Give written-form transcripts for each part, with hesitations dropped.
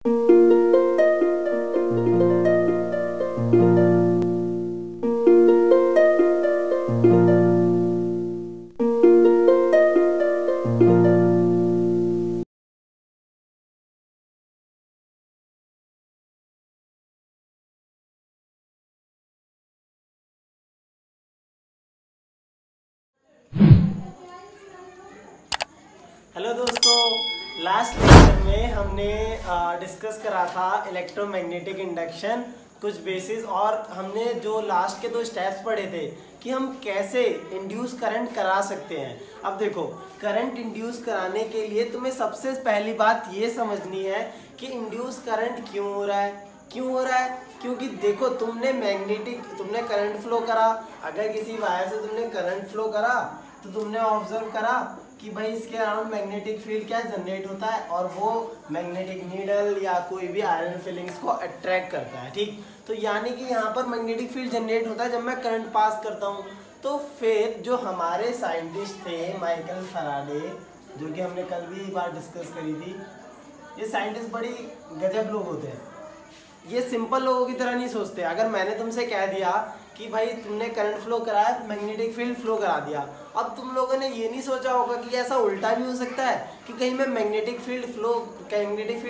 Hello दोस्तों, last lecture में हमने डिस्कस करा था इलेक्ट्रोमैग्नेटिक इंडक्शन, कुछ बेसिस, और हमने जो लास्ट के 2 स्टेप्स पढ़े थे कि हम कैसे इंड्यूस करंट करा सकते हैं। अब देखो, करंट इंड्यूस कराने के लिए तुम्हें सबसे पहली बात ये समझनी है कि इंड्यूस करंट क्यों हो रहा है। क्योंकि देखो, तुमने करंट फ्लो करा। अगर किसी वायर से तुमने करंट फ्लो करा तो तुमने ऑब्जर्व करा कि भाई इसके अराउंड मैग्नेटिक फील्ड क्या जनरेट होता है, और वो मैग्नेटिक नीडल या कोई भी आयरन फिलिंग्स को अट्रैक्ट करता है। ठीक, तो यानी कि यहाँ पर मैग्नेटिक फील्ड जनरेट होता है जब मैं करंट पास करता हूँ। तो फिर जो हमारे साइंटिस्ट थे माइकल फैराडे, जो कि हमने कल भी बार डिस्कस करी थी, ये साइंटिस्ट बड़ी गजब लोग होते हैं। ये सिंपल लोगों की तरह नहीं सोचते। अगर मैंने तुमसे कह दिया कि भाई तुमने करंट फ्लो कराया, मैग्नेटिक फील्ड फ्लो करा दिया, अब तुम लोगों ने ये नहीं सोचा होगा कि ऐसा उल्टा भी हो सकता है कि कहीं मैं मैग्नेटिक फील्ड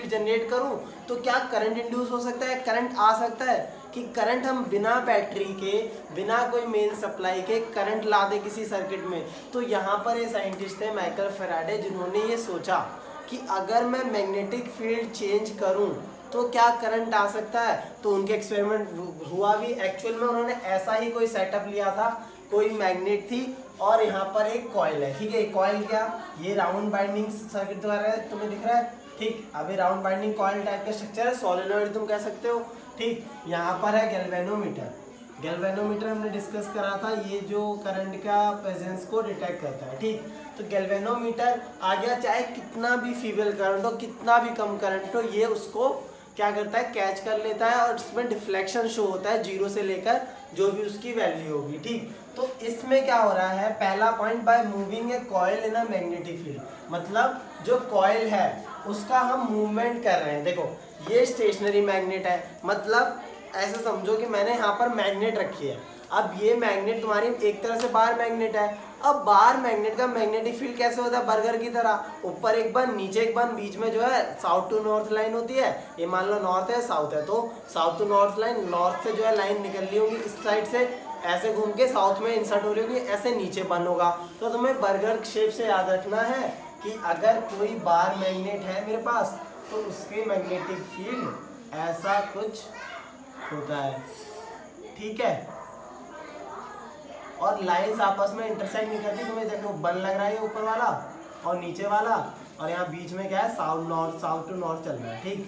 जनरेट करूं तो क्या करंट इंड्यूस हो सकता है, करंट आ सकता है, कि करंट हम बिना बैटरी के, बिना कोई मेन सप्लाई के करंट ला दे किसी सर्किट में। तो यहाँ पर ये साइंटिस्ट थे माइकल फैराडे, जिन्होंने ये सोचा कि अगर मैं मैग्नेटिक फील्ड चेंज करूं तो क्या करंट आ सकता है। तो उनके एक्सपेरिमेंट हुआ भी। एक्चुअल में उन्होंने ऐसा ही कोई सेटअप लिया था, कोई मैग्नेट थी और यहाँ पर एक कॉइल है। ठीक है, कॉइल क्या, ये राउंड बाइंडिंग सर्किट द्वारा तुम्हें दिख रहा है। ठीक, अभी राउंड बाइंडिंग कॉइल टाइप का स्ट्रक्चर है, सोलेनॉइड तुम कह सकते हो। ठीक, यहाँ पर है गैल्वेनोमीटर हमने डिस्कस करा था, ये जो करंट का प्रेजेंस को डिटेक्ट करता है। ठीक, तो गैल्वेनोमीटर आ गया, चाहे कितना भी फीबल करंट हो, कितना भी कम करंट हो, ये उसको क्या करता है, कैच कर लेता है, और इसमें डिफ्लेक्शन शो होता है 0 से लेकर जो भी उसकी वैल्यू होगी। ठीक, तो इसमें क्या हो रहा है, पहला point, by moving A coil in a magnetic field, मतलब जो कॉइल है उसका हम मूवमेंट कर रहे हैं। देखो, ये स्टेशनरी मैग्नेट है, मतलब ऐसे समझो कि मैंने यहाँ पर मैग्नेट रखी है। अब ये मैग्नेट तुम्हारी एक तरह से बाहर मैग्नेट है। अब बाहर मैग्नेट का मैग्नेटिक फील्ड कैसे होता है, बर्गर की तरह, ऊपर एक बन, नीचे एक बन, बीच में जो है साउथ टू नॉर्थ लाइन होती है। ये मान लो नॉर्थ है, साउथ है, तो south to north line, north से जो है लाइन निकल रही होगी इस साइड से, ऐसे घूम के साउथ में इंसर्ट हो रही होगी, ऐसे नीचे बन होगा। तो तुम्हें बर्गर शेप से याद रखना है कि अगर कोई बार मैग्नेट है मेरे पास तो उसके मैग्नेटिक फील्ड ऐसा कुछ होता है। ठीक है, और लाइंस आपस में इंटरसेक्ट नहीं करती। तुम्हें देखो, बन लग रहा है ऊपर वाला और नीचे वाला, और यहाँ बीच में क्या है, साउथ टू नॉर्थ चल रहा है। ठीक,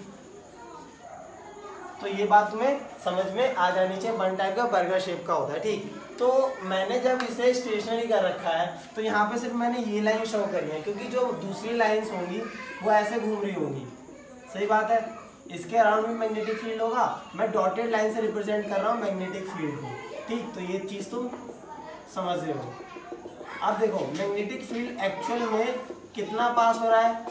तो ये बात तुम्हें समझ में आ जानी चाहिए, बन टाइप का बर्गर शेप का होता है। ठीक, तो मैंने जब इसे स्टेशनरी कर रखा है तो यहाँ पे सिर्फ मैंने ये लाइन शो करी है, क्योंकि जो दूसरी लाइंस होंगी वो ऐसे घूम रही होंगी। सही बात है, इसके अराउंड भी मैग्नेटिक फील्ड होगा, मैं डॉटेड लाइन से रिप्रेजेंट कर रहा हूँ मैग्नेटिक फील्ड को। ठीक, तो ये चीज़ तुम समझ रहे हो। अब देखो, मैग्नेटिक फील्ड एक्चुअल में कितना पास हो रहा है,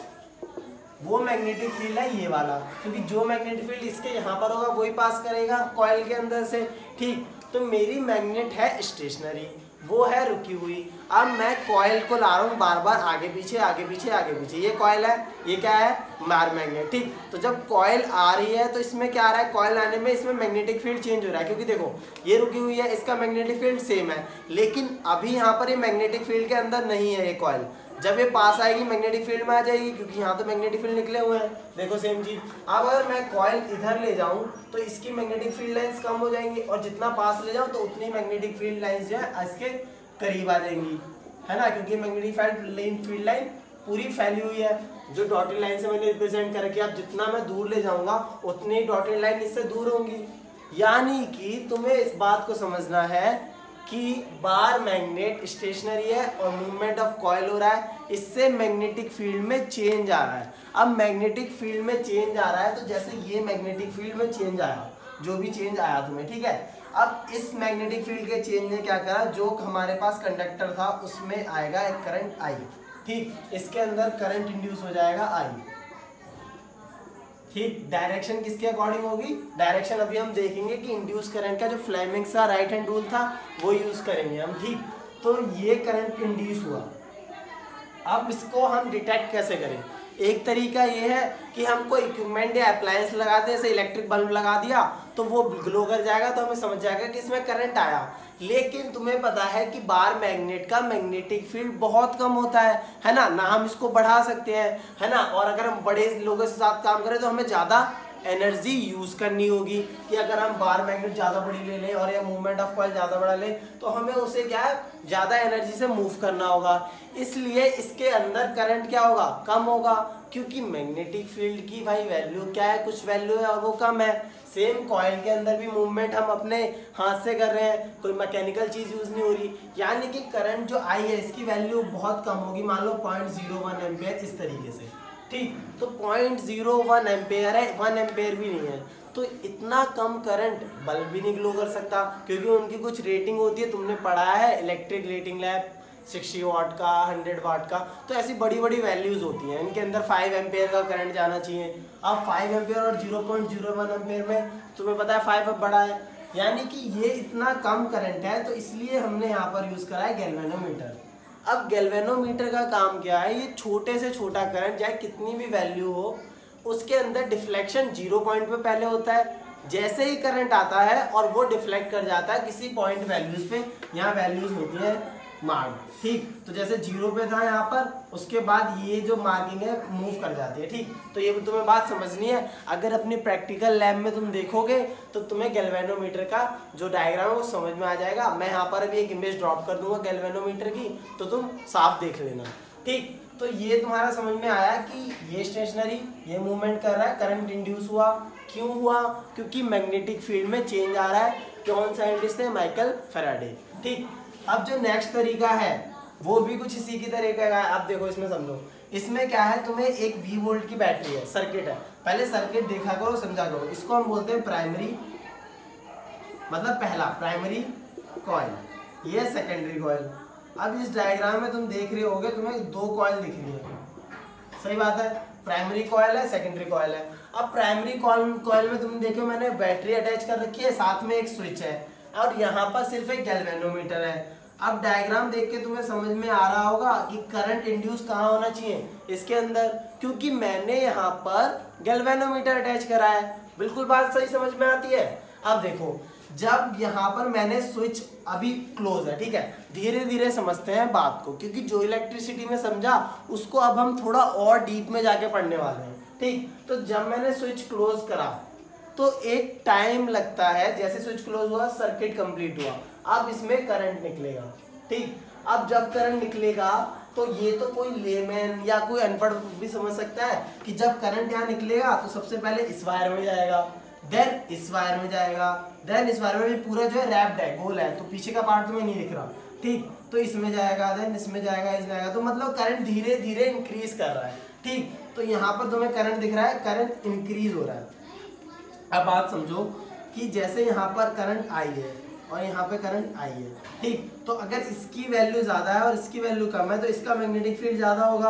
वो मैग्नेटिक फील्ड है ये वाला, क्योंकि जो मैग्नेटिक फील्ड इसके यहाँ पर होगा वही पास करेगा कॉइल के अंदर से। ठीक, तो मेरी मैग्नेट है स्टेशनरी, वो है रुकी हुई। अब मैं कॉइल को ला रहा हूँ बार बार आगे पीछे आगे पीछे आगे पीछे। ये कॉइल है, ये क्या है, मार मैग्नेट। ठीक, तो जब कॉइल आ रही है तो इसमें क्या आ रहा है, कॉइल आने में इसमें मैग्नेटिक फील्ड चेंज हो रहा है, क्योंकि देखो ये रुकी हुई है, इसका मैग्नेटिक फील्ड सेम है, लेकिन अभी यहाँ पर ये मैग्नेटिक फील्ड के अंदर नहीं है ये कॉइल। जब ये पास आएगी मैग्नेटिक फील्ड में आ जाएगी, क्योंकि यहाँ तो मैग्नेटिक फील्ड निकले हुए हैं। देखो सेम चीज, अब अगर मैं कॉइल इधर ले जाऊँ तो इसकी मैग्नेटिक फील्ड लाइंस कम हो जाएंगी, और जितना पास ले जाऊँ तो उतनी मैग्नेटिक फील्ड लाइंस जो है इसके करीब आ जाएंगी, है ना, क्योंकि मैग्नेटिक फील्ड लाइन पूरी फैली हुई है। जो डॉटेड लाइन से मैंने रिप्रेजेंट कर रखी है, अब जितना मैं दूर ले जाऊंगा उतनी डॉटेड लाइन इससे दूर होंगी। यानी कि तुम्हें इस बात को समझना है कि बार मैग्नेट स्टेशनरी है और मूवमेंट ऑफ कॉइल हो रहा है, इससे मैग्नेटिक फील्ड में चेंज आ रहा है। अब मैग्नेटिक फील्ड में चेंज आ रहा है, तो जैसे ये मैग्नेटिक फील्ड में चेंज आया, जो भी चेंज आया तुम्हें, ठीक है, अब इस मैग्नेटिक फील्ड के चेंज ने क्या करा, जो हमारे पास कंडक्टर था उसमें आएगा एक करंट आई। ठीक, इसके अंदर करंट इंड्यूस हो जाएगा आई। ठीक, डायरेक्शन किसके अकॉर्डिंग होगी? डायरेक्शन अभी हम देखेंगे कि इंड्यूस करंट का जो फ्लेमिंग्स का राइट हैंड रूल था वो यूज करेंगे हम। ठीक, तो ये करंट इंड्यूस हुआ। अब इसको हम डिटेक्ट कैसे करें? एक तरीका ये है कि हम कोई इक्विपमेंट या अप्लायंस लगाते हैं, जैसे इलेक्ट्रिक बल्ब लगा दिया तो वो ग्लो कर जाएगा, तो हमें समझ जाएगा कि इसमें करंट आया। लेकिन तुम्हें पता है कि बार मैग्नेट का मैग्नेटिक फील्ड बहुत कम होता है ना, हम इसको बढ़ा सकते हैं, है ना। और अगर हम बड़े लोगों के साथ काम करें तो हमें ज़्यादा एनर्जी यूज़ करनी होगी कि अगर हम बार मैग्नेट ज़्यादा बड़ी ले लें और या मूवमेंट ऑफ कॉइल ज़्यादा बड़ा लें तो हमें उसे क्या है, ज़्यादा एनर्जी से मूव करना होगा। इसलिए इसके अंदर करंट क्या होगा? कम होगा, क्योंकि मैग्नेटिक फील्ड की भाई वैल्यू क्या है, कुछ वैल्यू है और वो कम है। सेम कॉइल के अंदर भी मूवमेंट हम अपने हाथ से कर रहे हैं, कोई मैकेनिकल चीज़ यूज़ नहीं हो रही, यानी कि करंट जो आई है इसकी वैल्यू बहुत कम होगी, मान लो 0.01 एम्पेयर इस तरीके से। ठीक, तो 0.01 एम्पेयर है, 1 एम्पेयर भी नहीं है, तो इतना कम करंट बल्ब भी नहीं ग्लो कर सकता, क्योंकि उनकी कुछ रेटिंग होती है, तुमने पढ़ा है इलेक्ट्रिक रेटिंग लैब 60 वाट का, 100 वाट का, तो ऐसी बड़ी बड़ी वैल्यूज होती हैं, इनके अंदर 5 एम्पेयर का करंट जाना चाहिए। अब 5 एम्पेयर और 0.01 एम्पेयर में तुम्हें पता है 5 अब बड़ा है, यानी कि ये इतना कम करंट है, तो इसलिए हमने यहाँ पर यूज़ करा है गैल्वेनोमीटर। अब गैल्वेनोमीटर का काम क्या है? ये छोटे से छोटा करंट चाहे कितनी भी वैल्यू हो उसके अंदर डिफ्लेक्शन 0 पॉइंट पे पहले होता है, जैसे ही करंट आता है और वो डिफ्लेक्ट कर जाता है किसी पॉइंट वैल्यूज पे, यहाँ वैल्यूज होती है मार्क। ठीक, तो जैसे 0 पे था यहाँ पर, उसके बाद ये जो मार्किंग है मूव कर जाती है। ठीक, तो ये तुम्हें बात समझनी है। अगर अपनी प्रैक्टिकल लैब में तुम देखोगे तो तुम्हें गैल्वेनोमीटर का जो डायग्राम है वो समझ में आ जाएगा। मैं यहाँ पर अभी एक इमेज ड्रॉप कर दूंगा गैल्वेनोमीटर की, तो तुम साफ देख लेना। ठीक, तो ये तुम्हारा समझ में आया कि ये स्टेशनरी, ये मूवमेंट कर रहा है, करंट इंड्यूस हुआ। क्यों हुआ? क्योंकि मैग्नेटिक फील्ड में चेंज आ रहा है। कौन साइंटिस्ट है? Michael Faraday. ठीक, अब जो नेक्स्ट तरीका है वो भी कुछ इसी की तरीके का है। अब देखो इसमें समझो, इसमें क्या है, तुम्हें एक V वोल्ट की बैटरी है, सर्किट है, पहले सर्किट देखा करो, समझा करो। इसको हम बोलते हैं प्राइमरी, मतलब पहला प्राइमरी कॉइल, ये सेकेंडरी कॉइल। अब इस डायग्राम में तुम देख रहे होगे तुम्हें 2 कॉइल दिख रही है, सही बात है, प्राइमरी कॉइल है, सेकेंडरी कॉइल है। अब प्राइमरी कॉइल में तुम देखो मैंने बैटरी अटैच कर रखी है, साथ में एक स्विच है और यहाँ पर सिर्फ एक गैल्वेनोमीटर है। अब डायग्राम देख के तुम्हें समझ में आ रहा होगा कि करंट इंड्यूस कहाँ होना चाहिए, इसके अंदर, क्योंकि मैंने यहाँ पर गैल्वेनोमीटर अटैच करा है। बिल्कुल बात सही समझ में आती है। अब देखो, जब यहाँ पर मैंने स्विच अभी क्लोज है, ठीक है, धीरे धीरे समझते हैं बात को, क्योंकि जो इलेक्ट्रिसिटी में समझा उसको अब हम थोड़ा और डीप में जाके पढ़ने वाले हैं। ठीक, तो जब मैंने स्विच क्लोज करा तो एक टाइम लगता है, जैसे स्विच क्लोज हुआ सर्किट कंप्लीट हुआ, अब इसमें करंट निकलेगा। ठीक, अब जब करंट निकलेगा तो ये तो कोई लेमैन या कोई अनपढ़ भी समझ सकता है कि जब करंट यहाँ निकलेगा तो सबसे पहले इस वायर में जाएगा, देन इस वायर में जाएगा, देन इस वायर में भी पूरा जो है रैप्ड है, गोल है, तो पीछे का पार्ट तुम्हें नहीं दिख रहा। ठीक, तो इसमें जाएगा, देन इसमें जाएगा, इसमें जाएगा, तो मतलब करंट धीरे धीरे इंक्रीज कर रहा है। ठीक, तो यहाँ पर तुम्हें करंट दिख रहा है, करंट इंक्रीज हो रहा है। अब बात समझो कि जैसे यहाँ पर करंट आई है और यहाँ पे करंट आई है, ठीक, तो अगर इसकी वैल्यू ज़्यादा है और इसकी वैल्यू कम है तो इसका मैग्नेटिक फील्ड ज़्यादा होगा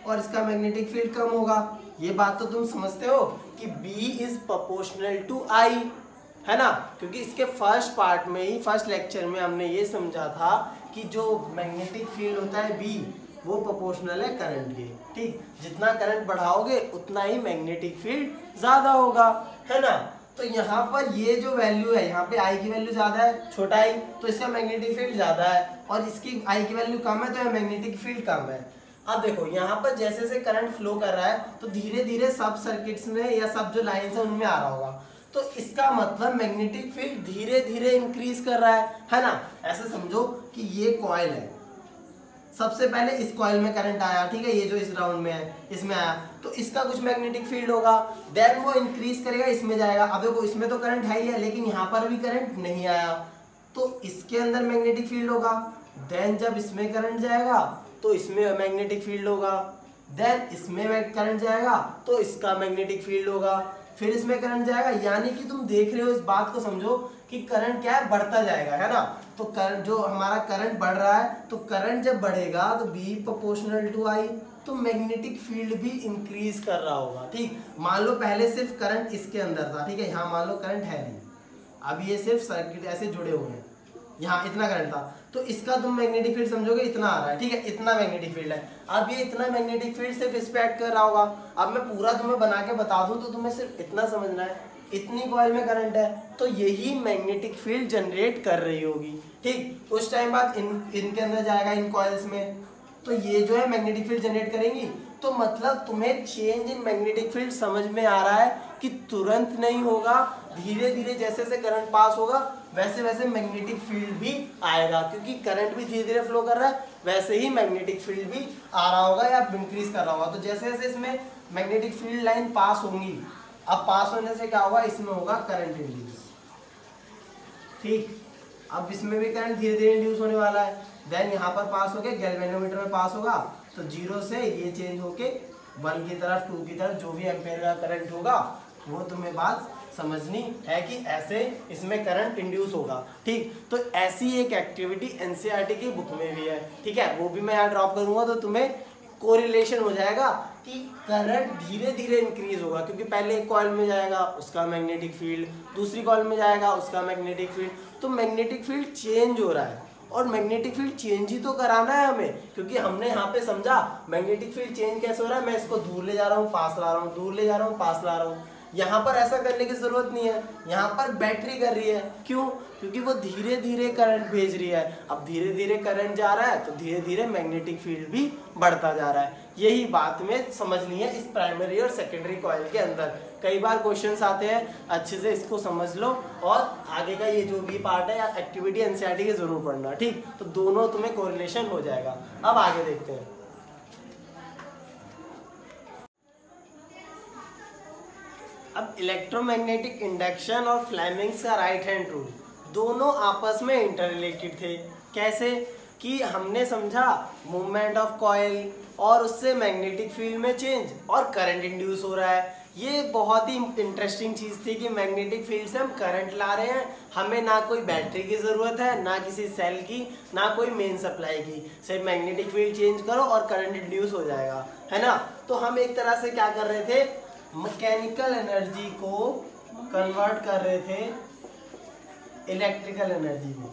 और इसका मैग्नेटिक फील्ड कम होगा। ये बात तो तुम समझते हो कि B is proportional to I, है ना, क्योंकि इसके फर्स्ट पार्ट में ही, फर्स्ट लेक्चर में हमने ये समझा था कि जो मैग्नेटिक फील्ड होता है B वो प्रोपोर्शनल है करंट के। ठीक, जितना करंट बढ़ाओगे उतना ही मैग्नेटिक फील्ड ज़्यादा होगा, है ना। तो यहाँ पर ये जो वैल्यू है, यहाँ पे I की वैल्यू ज़्यादा है, छोटा I, तो इसका मैग्नेटिक फील्ड ज़्यादा है, और इसकी I की वैल्यू कम है तो मैग्नेटिक फील्ड कम है। अब देखो यहाँ पर जैसे जैसे करंट फ्लो कर रहा है तो धीरे धीरे सब सर्किट्स में या सब जो लाइन्स है उनमें आ रहा होगा, तो इसका मतलब मैग्नेटिक फील्ड धीरे धीरे इंक्रीज कर रहा है ना। ऐसे समझो कि ये कॉइल है, सबसे पहले इस कॉइल में करंट आया, ठीक है, ये जो इस राउंड में है इसमें आया, तो इसका कुछ मैग्नेटिक फील्ड होगा, देन वो इंक्रीज करेगा, इसमें जाएगा। अब देखो इसमें तो करंट है ही है, लेकिन यहाँ पर भी करंट नहीं आया, तो इसके अंदर मैग्नेटिक फील्ड होगा। देन जब इसमें करंट जाएगा तो इसमें मैग्नेटिक फील्ड होगा, देन इसमें करंट जाएगा तो इसका मैग्नेटिक फील्ड होगा, फिर इसमें करंट जाएगा। यानी कि तुम देख रहे हो, इस बात को समझो कि करंट क्या है, बढ़ता जाएगा, है ना। तो करंट, जो हमारा करंट बढ़ रहा है, तो करंट जब बढ़ेगा तो B प्रोपोर्शनल टू I, तो मैग्नेटिक फील्ड भी इंक्रीज कर रहा होगा। ठीक, मान लो पहले सिर्फ करंट इसके अंदर था, ठीक है, यहाँ मान लो करंट है नहीं, अब ये सिर्फ सर्किट ऐसे जुड़े हुए हैं, यहाँ इतना करंट था, तो इसका तुम मैग्नेटिक फील्ड समझोगे इतना आ रहा है, ठीक है, इतना मैग्नेटिक फील्ड है। अब ये इतना मैग्नेटिक फील्ड सिर्फ इस पे एक्ट कर रहा होगा। अब मैं पूरा तुम्हें बना के बता दूं तो तुम्हें सिर्फ इतना समझना है, इतनी कॉइल में करंट है तो यही मैग्नेटिक फील्ड जनरेट कर रही होगी। ठीक, उस टाइम बाद इनके अंदर जाएगा, इन कॉइल्स में, तो ये जो है मैग्नेटिक फील्ड जनरेट करेंगी। तो मतलब तुम्हें चेंज इन मैग्नेटिक फील्ड समझ में आ रहा है कि तुरंत नहीं होगा, धीरे धीरे जैसे जैसे करंट पास होगा वैसे वैसे मैग्नेटिक फील्ड भी आएगा, क्योंकि करंट भी धीरे धीरे फ्लो कर रहा है, वैसे ही मैग्नेटिक फील्ड भी आ रहा होगा या इंक्रीज कर रहा होगा। तो जैसे जैसे इसमें मैग्नेटिक फील्ड लाइन पास होंगी, अब पास होने से क्या होगा, इसमें होगा करंट इंड्यूस। ठीक, अब इसमें भी करंट धीरे धीरे इंड्यूस होने वाला है, देन यहाँ पर पास होके गैल्वेनोमीटर में पास होगा, तो 0 से ये चेंज होके 1 की तरफ 2 की तरफ जो भी एम्पेयर का करंट होगा वो तुम्हें बात समझनी है कि ऐसे इसमें करंट इंड्यूस होगा। ठीक, तो ऐसी एक एक्टिविटी एनसीईआरटी की बुक में भी है, ठीक है, वो भी मैं यहाँ ड्रॉप करूँगा तो तुम्हें कोरिलेशन हो जाएगा कि करंट धीरे धीरे इंक्रीज होगा, क्योंकि पहले एक कॉइल में जाएगा उसका मैग्नेटिक फील्ड, दूसरी कॉइल में जाएगा उसका मैग्नेटिक फील्ड, तो मैग्नेटिक फील्ड चेंज हो रहा है और मैग्नेटिक फील्ड चेंज ही तो कराना है हमें, क्योंकि हमने यहाँ पे समझा मैग्नेटिक फील्ड चेंज कैसे हो रहा है, मैं इसको दूर ले जा रहा हूँ पास ला रहा हूँ, दूर ले जा रहा हूँ पास ला रहा हूँ। यहाँ पर ऐसा करने की जरूरत नहीं है, यहाँ पर बैटरी कर रही है, क्यों, क्योंकि वो धीरे धीरे करंट भेज रही है। अब धीरे धीरे करंट जा रहा है तो धीरे धीरे मैग्नेटिक फील्ड भी बढ़ता जा रहा है। यही बात में समझनी है इस प्राइमरी और सेकेंडरी कॉइल के अंदर। कई बार क्वेश्चंस आते हैं, अच्छे से इसको समझ लो और आगे का ये जो भी पार्ट है या एक्टिविटी एनसीईआरटी की जरूर पढ़ना। ठीक, तो दोनों तुम्हें कोरिलेशन हो जाएगा। अब आगे देखते हैं। अब इलेक्ट्रोमैग्नेटिक इंडक्शन और फ्लेमिंग्स का राइट हैंड रूल दोनों आपस में इंटर रिलेटेड थे। कैसे कि हमने समझा मूवमेंट ऑफ कॉइल और उससे मैग्नेटिक फील्ड में चेंज और करंट इंड्यूस हो रहा है। ये बहुत ही इंटरेस्टिंग चीज़ थी कि मैग्नेटिक फील्ड से हम करंट ला रहे हैं, हमें ना कोई बैटरी की ज़रूरत है, ना किसी सेल की, ना कोई मेन सप्लाई की, सिर्फ मैग्नेटिक फील्ड चेंज करो और करंट इंड्यूस हो जाएगा, है ना। तो हम एक तरह से क्या कर रहे थे, मैकेनिकल एनर्जी को कन्वर्ट कर रहे थे इलेक्ट्रिकल एनर्जी में।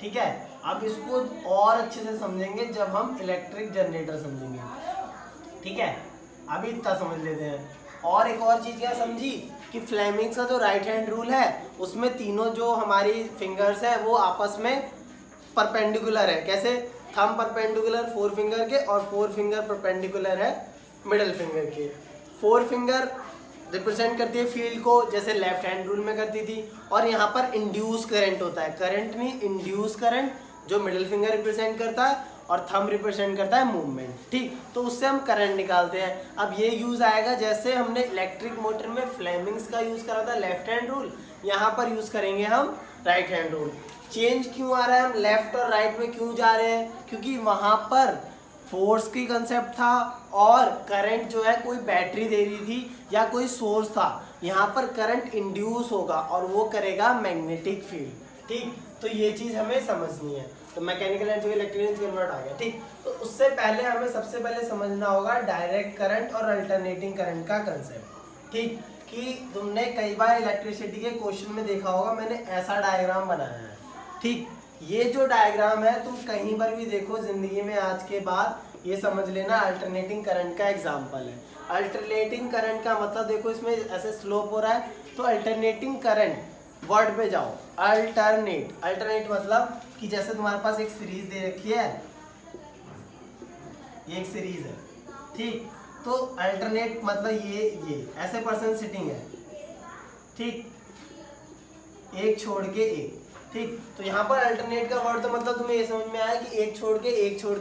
ठीक है, अब इसको और अच्छे से समझेंगे जब हम इलेक्ट्रिक जनरेटर समझेंगे। ठीक है, अभी इतना समझ लेते हैं। और एक और चीज़ क्या समझी कि फ्लेमिंग्स का जो राइट हैंड रूल है उसमें तीनों जो हमारी फिंगर्स है वो आपस में परपेंडिकुलर है। कैसे, थंब परपेंडिकुलर 4 फिंगर के और 4 फिंगर परपेंडिकुलर है मिडिल फिंगर के। 4 फिंगर रिप्रेजेंट करती है फील्ड को, जैसे लेफ्ट हैंड रूल में करती थी, और यहाँ पर इंड्यूस करंट होता है, करंट नहीं इंड्यूस करंट, जो मिडिल फिंगर रिप्रेजेंट करता है और थंब रिप्रेजेंट करता है मूवमेंट। ठीक, तो उससे हम करंट निकालते हैं। अब ये यूज आएगा जैसे हमने इलेक्ट्रिक मोटर में फ्लेमिंग्स का यूज करा था लेफ्ट हैंड रूल, यहाँ पर यूज करेंगे हम राइट हैंड रूल। चेंज क्यों आ रहा है, हम लेफ्ट और राइट में क्यों जा रहे हैं, क्योंकि वहाँ पर फोर्स की कंसेप्ट था और करंट जो है कोई बैटरी दे रही थी या कोई सोर्स था, यहाँ पर करंट इंड्यूस होगा और वो करेगा मैग्नेटिक फील्ड। ठीक, तो ये चीज़ हमें समझनी है। तो मैकेनिकल एनर्जी इलेक्ट्रिक कन्वर्ट आ गया। ठीक, तो उससे पहले हमें सबसे पहले समझना होगा डायरेक्ट करंट और अल्टरनेटिंग करंट का कंसेप्ट। ठीक, कि तुमने कई बार इलेक्ट्रिसिटी के क्वेश्चन में देखा होगा मैंने ऐसा डायग्राम बनाया है। ठीक, ये जो डायग्राम है तुम कहीं पर भी देखो जिंदगी में आज के बाद, ये समझ लेना अल्टरनेटिंग करंट का एग्जांपल है। अल्टरनेटिंग करंट का मतलब देखो इसमें ऐसे स्लोप हो रहा है, तो अल्टरनेटिंग करंट वर्ड पे जाओ, अल्टरनेट। अल्टरनेट मतलब कि जैसे तुम्हारे पास एक सीरीज दे रखी है, ये एक सीरीज है। ठीक, तो अल्टरनेट मतलब ये ऐसे पर्सन सिटिंग है। ठीक, एक छोड़ के एक। ठीक, तो यहाँ पर अल्टरनेट का वर्ड तो मतलब तुम्हें ये समझ में आया कि एक छोड़ के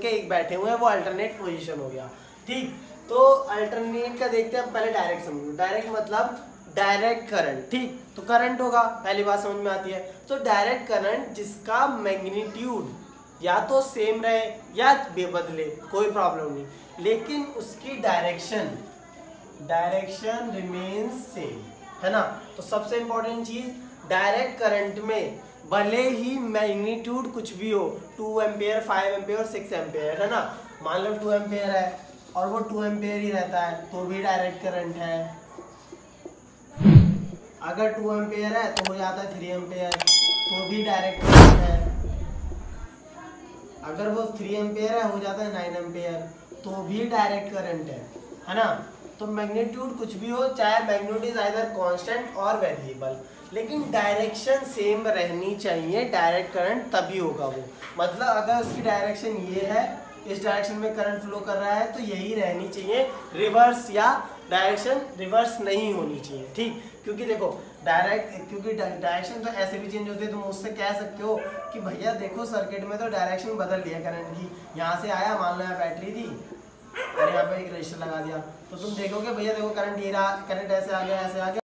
एक बैठे हुए हैं, वो अल्टरनेट पोजीशन हो गया। ठीक, तो अल्टरनेट का देखते हैं, पहले डायरेक्ट समझो। डायरेक्ट मतलब डायरेक्ट करंट। ठीक, तो करंट होगा, पहली बात समझ में आती है। तो डायरेक्ट करंट जिसका मैग्नीट्यूड या तो सेम रहे या बदले, कोई प्रॉब्लम नहीं, लेकिन उसकी डायरेक्शन रिमेन्स सेम, है ना। तो सबसे इंपॉर्टेंट चीज, डायरेक्ट करंट में भले ही मैग्नीट्यूड कुछ भी हो, 2 एम्पेयर 5 एम्पेयर 6 एम्पेयर, है ना, मान लो 2 एम्पेयर है और वो 2 एम्पेयर ही रहता है तो भी डायरेक्ट करंट है। अगर 2 एम्पेयर है तो हो जाता है 3 एम्पेयर तो भी डायरेक्ट करंट है। अगर वो 3 एम्पेयर है हो जाता है 9 एम्पेयर तो भी डायरेक्ट करंट है ना। तो मैग्नीट्यूड कुछ भी हो, चाहे मैग्नीट्यूड इज आइदर कांस्टेंट और वेरिएबल, लेकिन डायरेक्शन सेम रहनी चाहिए, डायरेक्ट करंट तभी होगा वो। मतलब अगर उसकी डायरेक्शन ये है, इस डायरेक्शन में करंट फ्लो कर रहा है तो यही रहनी चाहिए, रिवर्स या डायरेक्शन रिवर्स नहीं होनी चाहिए, ठीक। क्योंकि देखो क्योंकि डायरेक्शन तो ऐसे भी चेंज होती है। तुम मुझसे कह सकते हो कि भैया देखो सर्किट में तो डायरेक्शन बदल लिया करंट की, यहाँ से आया, मान लो यहाँ बैटरी थी और यहाँ पे एक रजिस्टर लगा दिया, तो तुम देखोगे भैया देखो करंट ये रहा, करंट ऐसे आ गया, ऐसे आ गया।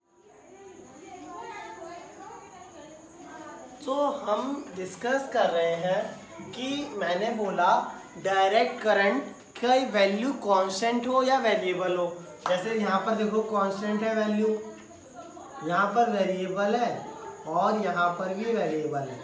तो हम डिस्कस कर रहे हैं कि मैंने बोला डायरेक्ट करंट का वैल्यू कांस्टेंट हो या वेरिएबल हो। जैसे यहाँ पर देखो कांस्टेंट है वैल्यू, यहाँ पर वेरिएबल है और यहाँ पर भी वेरिएबल है,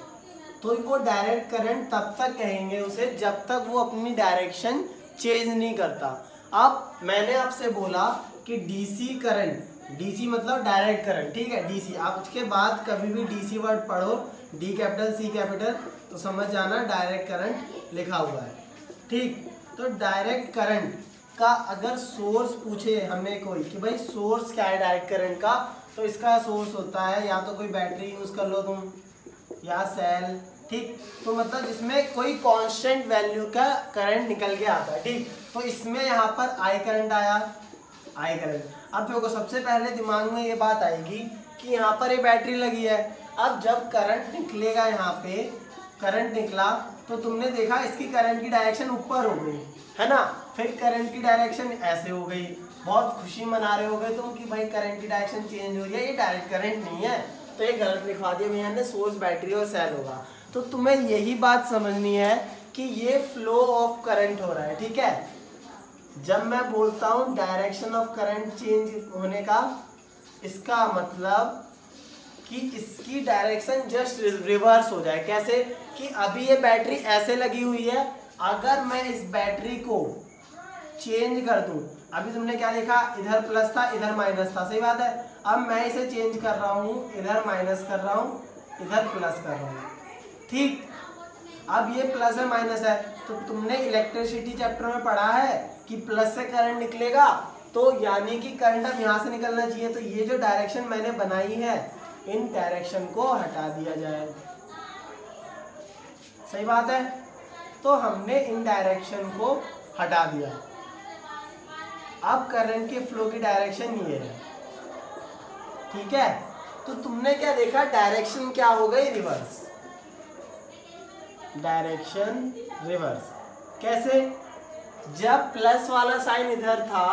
तो वो डायरेक्ट करंट तब तक कहेंगे उसे जब तक वो अपनी डायरेक्शन चेंज नहीं करता। अब मैंने आपसे बोला कि डीसी करंट, डीसी मतलब डायरेक्ट करंट, ठीक है, डीसी। आप उसके बाद कभी भी डीसी वर्ड पढ़ो, डी कैपिटल सी कैपिटल, तो समझ जाना डायरेक्ट करंट लिखा हुआ है, ठीक। तो डायरेक्ट करंट का अगर सोर्स पूछे हमें कोई कि भाई सोर्स क्या है डायरेक्ट करंट का, तो इसका सोर्स होता है या तो कोई बैटरी यूज कर लो तुम या सेल, ठीक। तो मतलब जिसमें कोई कांस्टेंट वैल्यू का करंट निकल के आता है, ठीक। तो इसमें यहाँ पर आई करंट आया, आई करंट। अब देखो सबसे पहले दिमाग में ये बात आएगी कि यहाँ पर ये बैटरी लगी है। अब जब करंट निकलेगा, यहाँ पे करंट निकला तो तुमने देखा इसकी करंट की डायरेक्शन ऊपर हो गई, है ना। फिर करंट की डायरेक्शन ऐसे हो गई, बहुत खुशी मना रहे हो गए तुम कि भाई करंट की डायरेक्शन चेंज हो रही है, ये डायरेक्ट करंट नहीं है, तो ये गलत लिखवा दिया भैया ने, सोर्स बैटरी और सेल होगा। तो तुम्हें यही बात समझनी है कि ये फ्लो ऑफ करंट हो रहा है, ठीक है। जब मैं बोलता हूँ डायरेक्शन ऑफ करंट चेंज होने का, इसका मतलब कि इसकी डायरेक्शन जस्ट रिवर्स हो जाए। कैसे कि अभी ये बैटरी ऐसे लगी हुई है, अगर मैं इस बैटरी को चेंज कर दूं, अभी तुमने क्या देखा, इधर प्लस था इधर माइनस था, सही बात है। अब मैं इसे चेंज कर रहा हूँ, इधर माइनस कर रहा हूँ इधर प्लस कर रहा हूँ, ठीक। अब ये प्लस है माइनस है, तो तुमने इलेक्ट्रिसिटी चैप्टर में पढ़ा है कि प्लस से करंट निकलेगा, तो यानी कि करंट अब यहाँ से निकलना चाहिए। तो ये जो डायरेक्शन मैंने बनाई है, इन डायरेक्शन को हटा दिया जाए, सही बात है। तो हमने इन डायरेक्शन को हटा दिया। अब करंट के फ्लो की डायरेक्शन ये है, ठीक है। तो तुमने क्या देखा, डायरेक्शन क्या हो गई, रिवर्स, डायरेक्शन रिवर्स। कैसे, जब प्लस वाला साइन इधर था,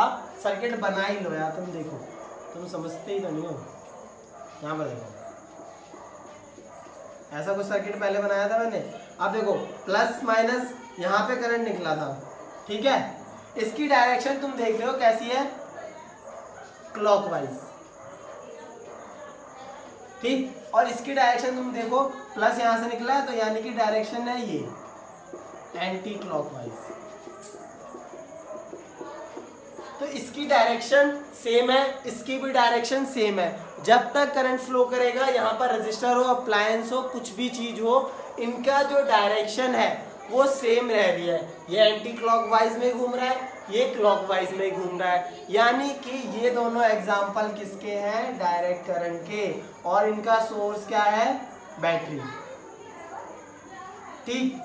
सर्किट बना ही लो यार, तुम देखो, तुम समझते ही तो नहीं हो। यहाँ पर देखो, ऐसा कुछ सर्किट पहले बनाया था मैंने। अब देखो प्लस माइनस, यहाँ पे करंट निकला था, ठीक है। इसकी डायरेक्शन तुम देख रहे हो कैसी है, क्लॉकवाइज, ठीक। और इसकी डायरेक्शन तुम देखो, प्लस यहाँ से निकला है तो यानी कि डायरेक्शन है ये एंटी क्लॉकवाइज। तो इसकी डायरेक्शन सेम है, इसकी भी डायरेक्शन सेम है। जब तक करंट फ्लो करेगा, यहाँ पर रजिस्टर हो, अप्लायंस हो, कुछ भी चीज हो, इनका जो डायरेक्शन है वो सेम रह रही है। ये एंटी क्लॉकवाइज में घूम रहा है, ये क्लॉकवाइज में घूम रहा है, यानी कि ये दोनों एग्जाम्पल किसके हैं, डायरेक्ट करंट के। और इनका सोर्स क्या है, बैटरी, ठीक।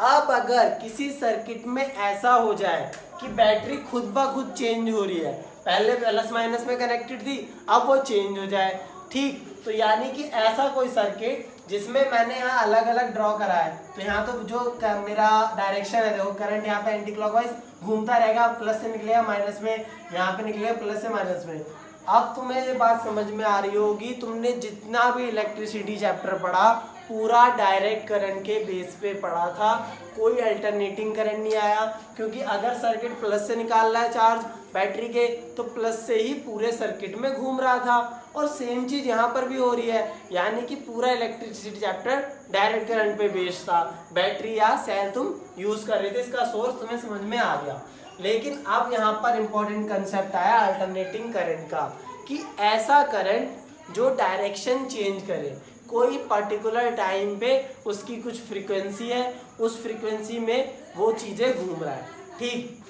अब अगर किसी सर्किट में ऐसा हो जाए कि बैटरी खुद ब खुद चेंज हो रही है, पहले प्लस माइनस में कनेक्टेड थी, अब वो चेंज हो जाए, ठीक। तो यानी कि ऐसा कोई सर्किट जिसमें मैंने यहाँ अलग अलग ड्रॉ करा है, तो यहाँ तो जो मेरा डायरेक्शन है, देखो करंट यहाँ पे एंटी क्लॉकवाइज घूमता रहेगा, प्लस से निकलेगा माइनस में, यहाँ पे निकलेगा प्लस से माइनस में। अब तुम्हें ये बात समझ में आ रही होगी, तुमने जितना भी इलेक्ट्रिसिटी चैप्टर पढ़ा पूरा डायरेक्ट करंट के बेस पे पढ़ा था, कोई अल्टरनेटिंग करंट नहीं आया। क्योंकि अगर सर्किट प्लस से निकाल रहा है चार्ज बैटरी के, तो प्लस से ही पूरे सर्किट में घूम रहा था। और सेम चीज यहाँ पर भी हो रही है, यानी कि पूरा इलेक्ट्रिसिटी चैप्टर डायरेक्ट करंट पे बेस्ड था। बैटरी या सेल तुम यूज कर रहे थे, इसका सोर्स तुम्हें समझ में आ गया। लेकिन अब यहाँ पर इंपॉर्टेंट कंसेप्ट आया अल्टरनेटिंग करंट का, कि ऐसा करंट जो डायरेक्शन चेंज करे। कोई पर्टिकुलर टाइम पे उसकी कुछ फ्रीक्वेंसी है, उस फ्रीक्वेंसी में वो चीजें घूम रहा है, ठीक।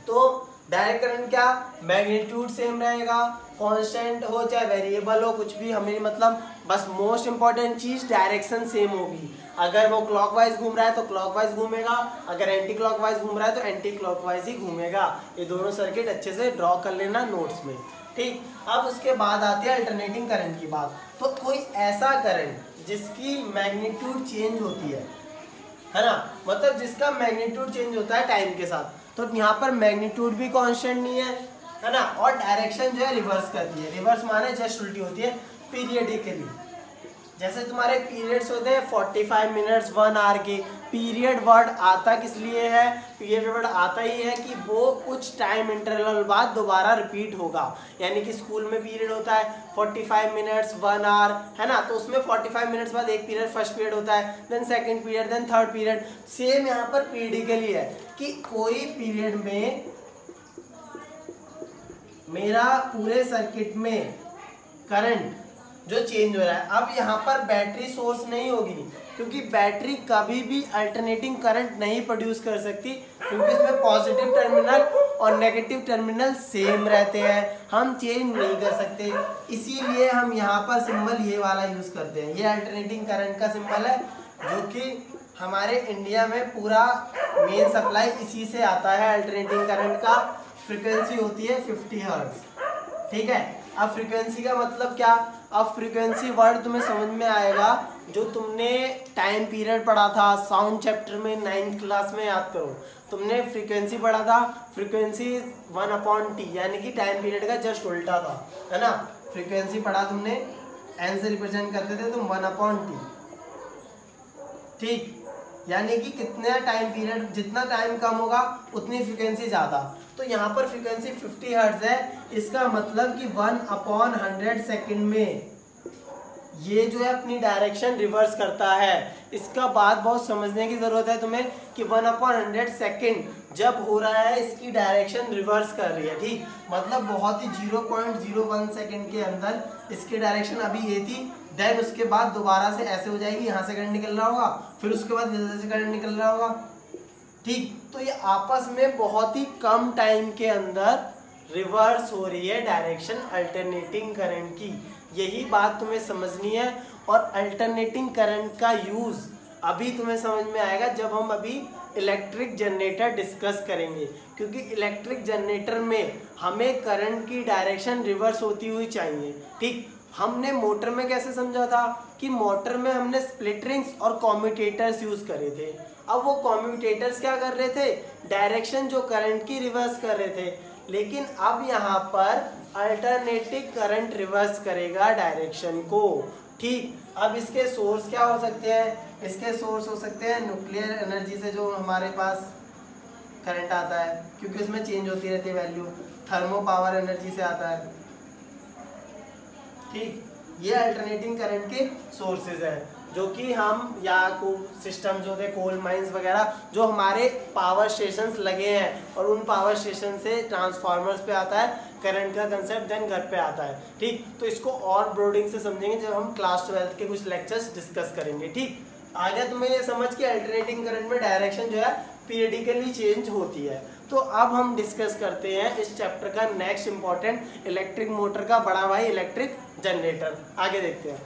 तो डायरेक्ट करंट क्या, मैग्नीट्यूड सेम रहेगा, कांस्टेंट हो चाहे वेरिएबल हो, कुछ भी हमें मतलब, बस मोस्ट इंपॉर्टेंट चीज डायरेक्शन सेम होगी। अगर वो क्लॉकवाइज घूम रहा है तो क्लॉकवाइज घूमेगा, अगर एंटी क्लॉकवाइज घूम रहा है तो एंटी क्लॉकवाइज ही घूमेगा। ये दोनों सर्किट अच्छे से ड्रॉ कर लेना नोट्स में, ठीक। अब उसके बाद आती है अल्टरनेटिंग करंट की बात। तो कोई ऐसा करंट जिसकी मैग्नीट्यूड चेंज होती है ना, मतलब जिसका मैग्नीट्यूड चेंज होता है टाइम के साथ, तो यहाँ पर मैग्नीट्यूड भी कांस्टेंट नहीं है ना, और डायरेक्शन जो है रिवर्स करती है। रिवर्स माने जस्ट उल्टी होती है पीरियडिकली। जैसे तुम्हारे पीरियड्स होते हैं 45 मिनट्स 1 आवर के। पीरियड वर्ड आता किस लिए है, पीरियड वर्ड आता ही है कि वो कुछ टाइम इंटरवल बाद दोबारा रिपीट होगा। यानी कि स्कूल में पीरियड होता है 45 मिनट्स 1 आवर, है ना, तो उसमें 45 मिनट्स बाद एक पीरियड, फर्स्ट पीरियड होता है, then second period, then third period. Same यहाँ पर पीरियडिकली है कि कोई पीरियड में मेरा पूरे सर्किट में करंट जो चेंज हो रहा है। अब यहाँ पर बैटरी सोर्स नहीं होगी, क्योंकि बैटरी कभी भी अल्टरनेटिंग करंट नहीं प्रोड्यूस कर सकती, क्योंकि इसमें पॉजिटिव टर्मिनल और नेगेटिव टर्मिनल सेम रहते हैं, हम चेंज नहीं कर सकते। इसीलिए हम यहाँ पर सिंबल ये वाला यूज करते हैं। ये अल्टरनेटिंग करंट का सिंबल है, जो कि हमारे इंडिया में पूरा मेन सप्लाई इसी से आता है। अल्टरनेटिंग करंट का फ्रिक्वेंसी होती है 50 हर्ट्ज, ठीक है। अब फ्रीक्वेंसी का मतलब क्या, अब फ्रीक्वेंसी वर्ड तुम्हें समझ में आएगा जो तुमने टाइम पीरियड पढ़ा था साउंड चैप्टर में 9th क्लास में, याद करो तुमने फ्रीक्वेंसी पढ़ा था। फ्रीक्वेंसी 1/t, यानी कि टाइम पीरियड का जस्ट उल्टा था, है ना। फ्रीक्वेंसी पढ़ा तुमने, n से रिप्रेजेंट करते थे तुम 1/t, ठीक। यानी कि कितना टाइम पीरियड, जितना टाइम कम होगा उतनी फ्रीक्वेंसी ज़्यादा। तो यहाँ पर फ्रीक्वेंसी 50 हर्ट्ज है, इसका मतलब कि 1/100 सेकंड में ये जो है अपनी डायरेक्शन रिवर्स करता है। इसका बात बहुत समझने की ज़रूरत है तुम्हें कि 1/100 सेकंड जब हो रहा है इसकी डायरेक्शन रिवर्स कर रही है, ठीक। मतलब बहुत ही 0.01 सेकंड के अंदर इसकी डायरेक्शन अभी ये थी, देन उसके बाद दोबारा से ऐसे हो जाएगी, यहाँ से करंट निकल रहा होगा, फिर उसके बाद इधर से करंट निकल रहा होगा, ठीक। तो ये आपस में बहुत ही कम टाइम के अंदर रिवर्स हो रही है डायरेक्शन अल्टरनेटिंग करंट की। यही बात तुम्हें समझनी है। और अल्टरनेटिंग करंट का यूज़ अभी तुम्हें समझ में आएगा जब हम अभी इलेक्ट्रिक जनरेटर डिस्कस करेंगे, क्योंकि इलेक्ट्रिक जनरेटर में हमें करंट की डायरेक्शन रिवर्स होती हुई चाहिए, ठीक। हमने मोटर में कैसे समझा था कि मोटर में हमने स्प्लिट रिंग्स और कम्यूटेटर्स यूज़ करे थे। अब वो कम्यूटेटर्स क्या कर रहे थे, डायरेक्शन जो करंट की रिवर्स कर रहे थे, लेकिन अब यहाँ पर अल्टरनेटिंग करंट रिवर्स करेगा डायरेक्शन को, ठीक। अब इसके सोर्स क्या हो सकते हैं, इसके सोर्स हो सकते हैं न्यूक्लियर एनर्जी से जो हमारे पास करंट आता है, क्योंकि उसमें चेंज होती रहती है वैल्यू। थर्मो पावर एनर्जी से आता है, ठीक। ये अल्टरनेटिंग करंट के सोर्सेज है, जो कि हम या सिस्टम जो थे कोल माइंस वगैरह जो हमारे पावर स्टेशंस लगे हैं, और उन पावर स्टेशन से ट्रांसफार्मर्स पे आता है करंट का कंसेप्ट, देन घर पे आता है, ठीक। तो इसको और ब्रॉडिंग से समझेंगे जब हम क्लास 12th के कुछ लेक्चर्स डिस्कस करेंगे, ठीक। आ गया तुम्हें ये समझ कि अल्टरनेटिंग करंट में डायरेक्शन जो है पीरियडिकली चेंज होती है। तो अब हम डिस्कस करते हैं इस चैप्टर का नेक्स्ट इंपॉर्टेंट इलेक्ट्रिक मोटर का बड़ा भाई इलेक्ट्रिक जनरेटर। आगे देखते हैं।